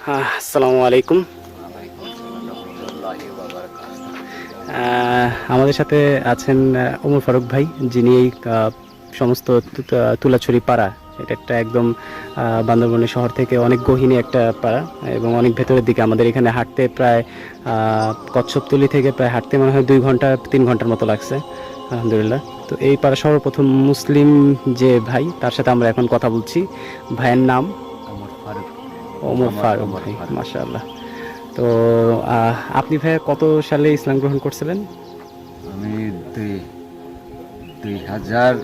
আসসালামু আলাইকুম। আমাদের সাথে আছেন ওমর ফারুক ভাই, যিনি এই সমস্ত তুলাছড়ি পাড়া, এটা একটা একদম বান্দরবনের শহর থেকে অনেক গহীনে একটা পাড়া এবং অনেক ভেতরের দিকে। আমাদের এখানে হাঁটতে প্রায় কচ্ছপতলি থেকে প্রায় হাঁটতে মনে হয় 2 ঘন্টা 3 ঘন্টার মতো লাগছে, আলহামদুলিল্লাহ। তো এই পাড়া সর্বপ্রথম মুসলিম যে ভাই, তার সাথে আমরা এখন কথা বলছি। ভাইয়ের নাম ওমর ফারুক ভাই, মাশাআল্লাহ। তো আপনি ভাইয়া কত সালে ইসলাম গ্রহণ করছিলেন? আমি 2014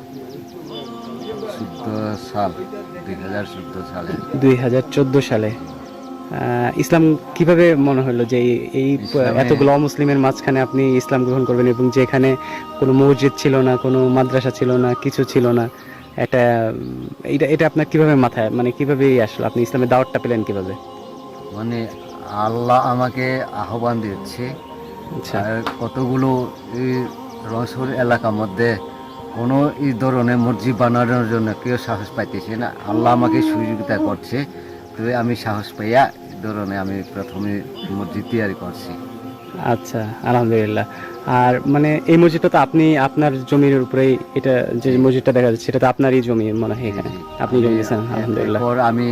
সালে। 2014 সালে ইসলাম কিভাবে মনে হলো যে এই এতগুলো অমুসলিমের মাঝখানে আপনি ইসলাম গ্রহণ করবেন, এবং যেখানে কোনো মসজিদ ছিল না, কোনো মাদ্রাসা ছিল না, কিছু ছিল না, এটা এটা আপনার কিভাবে মাথায়, মানে কিভাবে আসলো, আপনি ইসলামের দাওয়াতটা পেলেন কিভাবে? মানে আল্লাহ আমাকে আহ্বান দিচ্ছে। আচ্ছা, আর কতগুলো এই রসুল এলাকার মধ্যে কোনো এই ধরনের মসজিদ বানানোর জন্য কেউ সাহস পাইতেছে না। আল্লাহ আমাকে সহযোগিতা করছে, তো আমি সাহস পাইয়া এই ধরনের আমি প্রথমে মসজিদ তৈরি করছি। আচ্ছা, আলহামদুলিল্লাহ। আর মানে এই মসজিদটা তো আপনি আপনার জমির উপরেই, এটা যে মসজিদটা দেখা যাচ্ছে সেটা তো আপনারই জমি মনে হয়, এখানে আপনি জমি দিয়েছেন, আলহামদুলিল্লাহ। এরপর আমি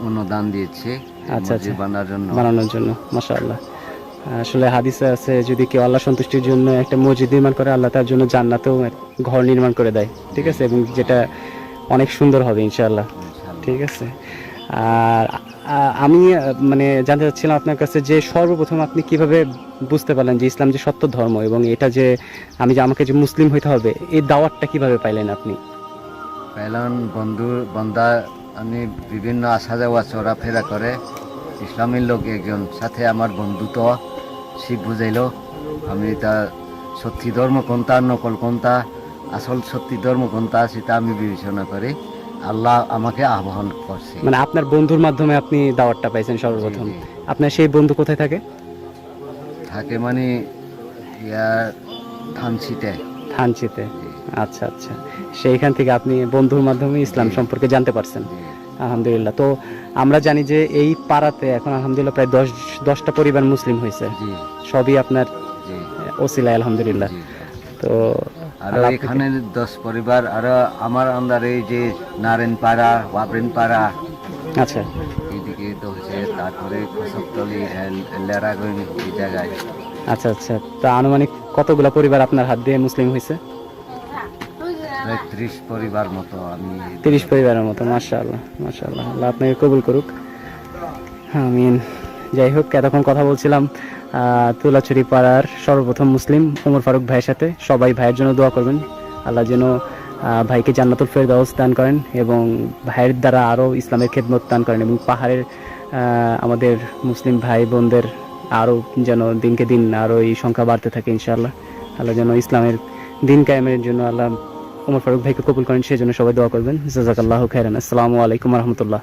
অনুদান দিয়েছি আচ্ছা, মসজিদ বানানোর জন্য, মাশাআল্লাহ। আসলে হাদিসে আছে, যদি কেউ আল্লাহ সন্তুষ্টির জন্য একটা মসজিদ নির্মাণ করে, আল্লাহ তার জন্য জান্নাতেও ঘর নির্মাণ করে দেয়, ঠিক আছে, এবং যেটা অনেক সুন্দর হবে ইনশাআল্লাহ, ঠিক আছে। আর আমি মানে জানতে চাচ্ছিলাম আপনার কাছে যে সর্বপ্রথম আপনি কিভাবে বুঝতে পারলেন যে ইসলাম যে সত্য ধর্ম, এবং এটা যে আমাকে যে মুসলিম হইতে হবে, এই দাওয়াতটা কিভাবে পাইলেন আপনি? পেলাম বন্ধা। আমি বিভিন্ন আসা যাওয়া চলাফেরা করে ইসলামের লোক একজন সাথে আমার বন্ধুত্ব শিখ বুঝাইল। আমি তা সত্যি ধর্ম কোনটা, নকল কোনটা, আসল সত্যি ধর্ম কোনটা, সেটা আমি বিবেচনা করি। আল্লাহ আমাকে আহ্বান করছে। মানে আপনার বন্ধুর মাধ্যমে আপনি দাওয়াতটা পাইছেন সর্বপ্রথম? জি, জি। আপনার সেই বন্ধু কোথায় থাকে? থাকে মানে ইয়ার থানচিতে। থানচিতে। আচ্ছা, আচ্ছা। সেইখান থেকে আপনি বন্ধুর মাধ্যমে ইসলাম সম্পর্কে জানতে পারছেন, আলহামদুলিল্লাহ। তো আমরা জানি যে এই পাড়াতে এখন আলহামদুলিল্লাহ প্রায় 10টা পরিবার মুসলিম হয়েছে, জি, সবই আপনার জি, ওসিলায়, আলহামদুলিল্লাহ। জি। তো আরো এখানে 10 পরিবার, আরো আমার আন্দারে যে নারায়ণপাড়া, ওয়াবরিনপাড়া, আচ্ছা, এইদিকে তো হচ্ছে, তারপরে খসবতলি, লেরাগঞ্জ, এই জায়গায় আচ্ছা, আচ্ছা। তা আনুমানিক কতগুলা পরিবার আপনার হাত দিয়ে মুসলিম হয়েছে? প্রায় 30 পরিবার মতো। আমি 30 পরিবারের মতো, মাশাআল্লাহ, মাশাআল্লাহ। আল্লাহ আপনাকে কবুল করুক, আমিন। যাই হোক, এতক্ষণ কথা বলছিলাম তুলাছড়ি পাড়ার সর্বপ্রথম মুসলিম ওমর ফারুক ভাইয়ের সাথে। সবাই ভাইয়ের জন্য দোয়া করবেন, আল্লাহ যেন ভাইকে জান্নাতুল ফেরদাউস দান করেন, এবং ভাইয়ের দ্বারা আরও ইসলামের খেদমত দান করেন, এবং পাহাড়ের আমাদের মুসলিম ভাই বোনদের আরও যেন দিনকে দিন আরও এই সংখ্যা বাড়তে থাকে ইনশাআল্লাহ। আল্লাহ যেন ইসলামের দিন কায়েমের জন্য আল্লাহ ওমর ফারুক ভাইকে কবুল করেন, সেই জন্য সবাই দোয়া করবেন। জাযাকাল্লাহু খাইরান। আসসালামু আলাইকুম ওয়া রাহমাতুল্লাহ।